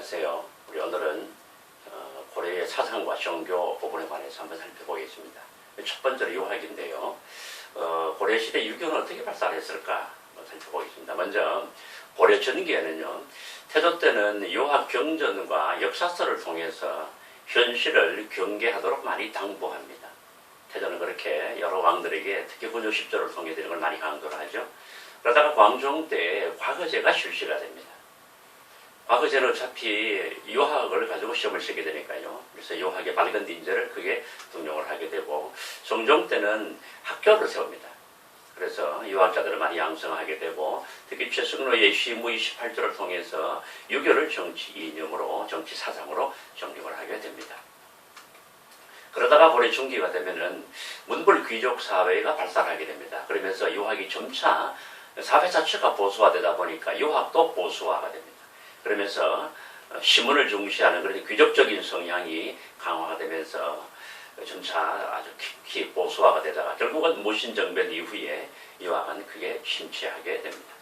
안녕하세요. 우리 오늘은 고려의 사상과 종교 부분에 관해서 한번 살펴보겠습니다. 첫 번째로 유학인데요. 고려시대 유교는 어떻게 발달했을까 살펴보겠습니다. 먼저 고려 전기에는요. 태조 때는 유학 경전과 역사서를 통해서 현실을 경계하도록 많이 당부합니다. 태조는 그렇게 여러 왕들에게 특히 군조 10조를 통해 이런 걸 많이 강조를 하죠. 그러다가 광종 때 과거제가 실시가 됩니다. 과거제는 어차피 유학을 가지고 시험을 치게 되니까요. 그래서 유학의 밝은 인재를 크게 등용을 하게 되고, 성종 때는 학교를 세웁니다. 그래서 유학자들을 많이 양성하게 되고, 특히 최승로의 시무 28조를 통해서 유교를 정치 이념으로, 정치 사상으로 정립을 하게 됩니다. 그러다가 고려 중기가 되면은 문불 귀족 사회가 발달하게 됩니다. 그러면서 유학이 점차 사회 자체가 보수화되다 보니까 유학도 보수화가 됩니다. 그러면서 신문을 중시하는 그런 귀족적인 성향이 강화가 되면서 점차 아주 깊이 보수화가 되다가 결국은 무신정변 이후에 유학은 크게 침체하게 됩니다.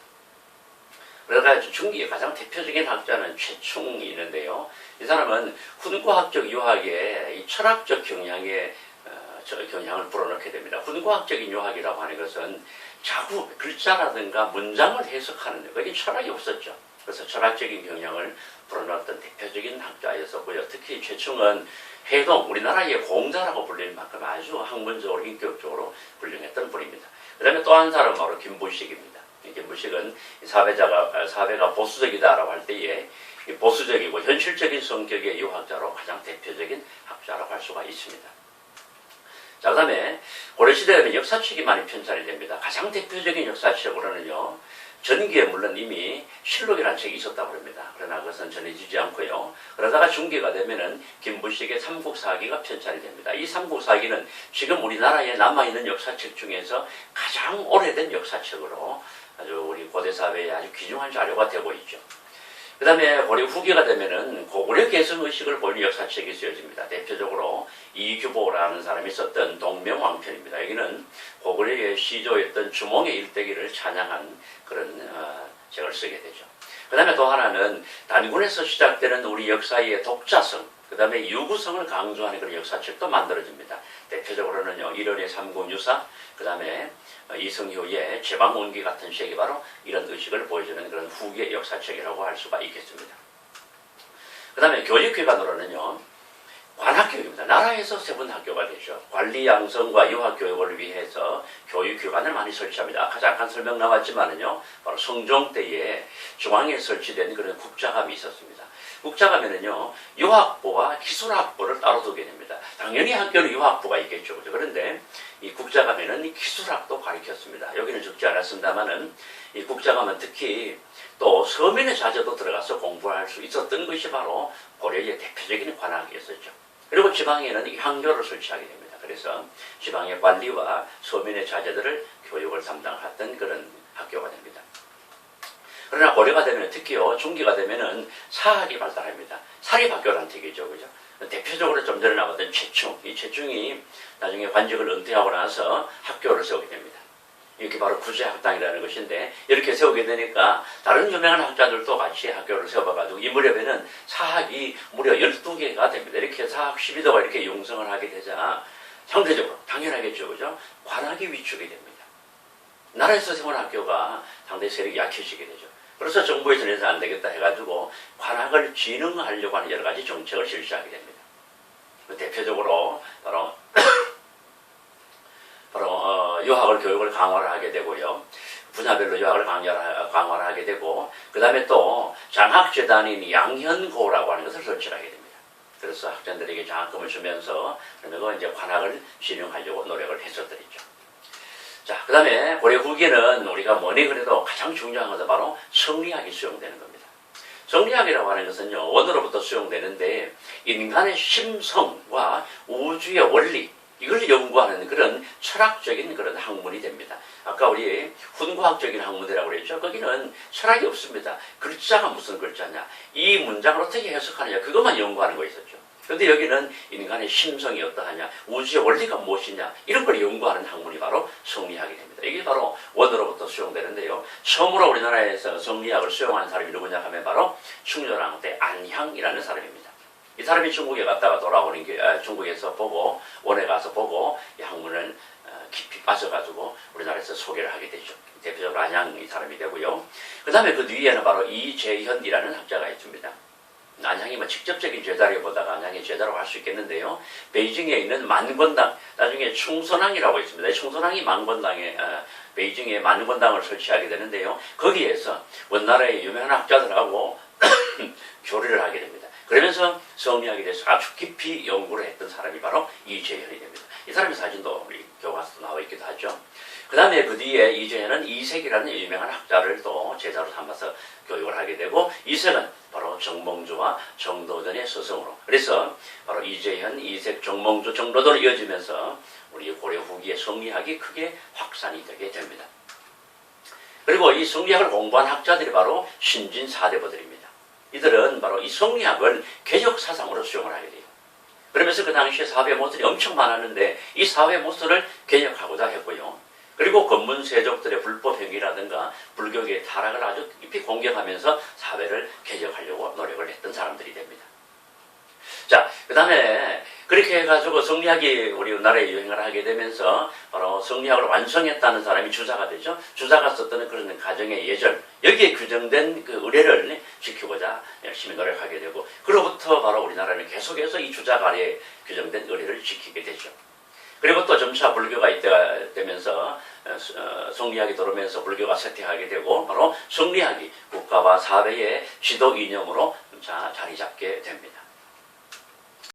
그러다가 중기의 가장 대표적인 학자는 최충이 있는데요. 이 사람은 훈과학적 유학에 이 철학적 경향을 불어넣게 됩니다. 훈과학적인 유학이라고 하는 것은 자꾸 글자라든가 문장을 해석하는 거기 철학이 없었죠. 그래서 철학적인 경향을 불어넣었던 대표적인 학자였었고요. 특히 최충은 해동, 우리나라의 공자라고 불리는 만큼 아주 학문적으로 인격적으로 훌륭했던 분입니다. 그 다음에 또 한 사람은 바로 김부식입니다. 김부식은 사회가 보수적이다라고 할 때에 보수적이고 현실적인 성격의 유학자로 가장 대표적인 학자라고 할 수가 있습니다. 자, 그 다음에 고려시대에는 역사책이 많이 편찬이 됩니다. 가장 대표적인 역사책으로는요. 전기에 물론 이미 실록이라는 책이 있었다고 합니다. 그러나 그것은 전해지지 않고요. 그러다가 중기가 되면은 김부식의 삼국사기가 편찬이 됩니다. 이 삼국사기는 지금 우리나라에 남아있는 역사책 중에서 가장 오래된 역사책으로 아주 우리 고대사회에 아주 귀중한 자료가 되고 있죠. 그 다음에 고려 후기가 되면은 고구려 개성의식을 보이는 역사책이 쓰여집니다. 대표적으로 이규보라는 사람이 썼던 동명왕편입니다. 여기는 고구려의 시조였던 주몽의 일대기를 찬양한 그런 책을 쓰게 되죠. 그 다음에 또 하나는 단군에서 시작되는 우리 역사의 독자성, 그 다음에 유구성을 강조하는 그런 역사책도 만들어집니다. 대표적으로는요, 일원의 삼국유사, 그 다음에 이승효의 제방원기 같은 책이 바로 이런 의식을 보여주는 그런 후기의 역사책이라고 할 수가 있겠습니다. 그 다음에 교육기관으로는요, 관학교육입니다. 나라에서 세분 학교가 되죠. 관리 양성과 유학교육을 위해서 교육기관을 많이 설치합니다. 아까 잠깐 설명 나왔지만은요, 바로 성종 때에 중앙에 설치된 그런 국자감이 있었습니다. 국자감에는요, 유학부와 기술학부를 따로 두게 됩니다. 당연히 학교는 유학부가 있겠죠. 그런데 이 국자감에는 이 기술학도 가르쳤습니다. 여기는 적지 않았습니다만은 이 국자감은 특히 또 서민의 자제도 들어가서 공부할 수 있었던 것이 바로 고려의 대표적인 관학이었었죠. 그리고 지방에는 이 향교를 설치하게 됩니다. 그래서 지방의 관리와 서민의 자제들을 교육을 담당했던 그런 학교가 됩니다. 그러나 고려가 되면 특히요, 중기가 되면은 사학이 발달합니다. 사립학교라는 뜻이죠. 그죠? 대표적으로 좀 전에 나왔던 최충, 이 최충이 나중에 관직을 은퇴하고 나서 학교를 세우게 됩니다. 이게 바로 구제학당이라는 것인데, 이렇게 세우게 되니까 다른 유명한 학자들도 같이 학교를 세워봐가지고 이 무렵에는 사학이 무려 12개가 됩니다. 이렇게 사학 12도가 이렇게 융성을 하게 되자 상대적으로 당연하겠죠. 그죠? 관학이 위축이 됩니다. 나라에서 세운 학교가 상당히 세력이 약해지게 되죠. 그래서 정부에 전해서 안 되겠다 해가지고 관학을 진흥하려고 하는 여러 가지 정책을 실시하게 됩니다. 대표적으로 바로 유학을 교육을 강화를 하게 되고요. 분야별로 유학을 강화를 하게 되고, 그 다음에 또 장학재단인 양현고라고 하는 것을 설치하게 됩니다. 그래서 학생들에게 장학금을 주면서 그러면 이제 관학을 진흥하려고 노력을 했었더랬죠. 자, 그 다음에 고려 후기는 우리가 뭐니 그래도 가장 중요한 것은 바로 성리학이 수용되는 겁니다. 성리학이라고 하는 것은요, 원으로부터 수용되는데 인간의 심성과 우주의 원리, 이걸 연구하는 그런 철학적인 그런 학문이 됩니다. 아까 우리 훈과학적인 학문이라고 그랬죠. 거기는 철학이 없습니다. 글자가 무슨 글자냐, 이 문장을 어떻게 해석하느냐, 그것만 연구하는 거 있었죠. 그런데 여기는 인간의 심성이 어떠하냐, 우주의 원리가 무엇이냐, 이런 걸 연구하는 학문이 바로 성리학이 됩니다. 이게 바로 원어로부터 수용되는데요. 처음으로 우리나라에서 성리학을 수용한 사람이 누구냐 하면 바로 충렬왕 때 안향이라는 사람입니다. 이 사람이 중국에 갔다가 돌아오는 게 중국에서 보고 원에 가서 보고 이 학문을 깊이 빠져가지고 우리나라에서 소개를 하게 되죠. 대표적으로 안향 이 사람이 되고요. 그 다음에 그 뒤에는 바로 이재현이라는 학자가 있습니다. 안향이 뭐 직접적인 제자리보다가 안향의 제자라고 할 수 있겠는데요. 베이징에 있는 만권당, 나중에 충선왕이라고 있습니다. 충선왕이 만권당에 베이징에 만권당을 설치하게 되는데요. 거기에서 원나라의 유명한 학자들하고 교류를 하게 됩니다. 그러면서 성리학에 대해서 아주 깊이 연구를 했던 사람이 바로 이재현이 됩니다. 이 사람의 사진도 우리 교과서에 나와 있기도 하죠. 그 다음에 그 뒤에 이재현은 이색이라는 유명한 학자를 또 제자로 삼아서 교육을 하게 되고, 이색은 바로 정몽주와 정도전의 스승으로, 그래서 바로 이재현, 이색, 정몽주, 정도전으로 이어지면서 우리 고려 후기의 성리학이 크게 확산이 되게 됩니다. 그리고 이 성리학을 공부한 학자들이 바로 신진 사대부들입니다. 이들은 바로 이 성리학을 개혁 사상으로 수용을 하게 돼요. 그러면서 그 당시에 사회 모순이 엄청 많았는데 이 사회 모순을 개혁하고자 했고요. 그리고 건문세족들의 불법 행위라든가 불교의 타락을 아주 깊이 공격하면서 사회를 개혁하려고 노력을 했던 사람들이 됩니다. 자, 그 다음에 그렇게 해가지고 성리학이 우리나라에 유행을 하게 되면서 바로 성리학을 완성했다는 사람이 주자가 되죠. 주자가 썼던 그런 가정의 예절, 여기에 규정된 그 의례를 지키고자 열심히 노력하게 되고, 그로부터 바로 우리나라는 계속해서 이 주자가 아래에 규정된 의례를 지키게 되죠. 그리고 또 점차 불교가 이때가 되면서 성리학이 들어오면서 불교가 쇠퇴하게 되고, 바로 성리학이 국가와 사회의 지도 이념으로 점차 자리 잡게 됩니다.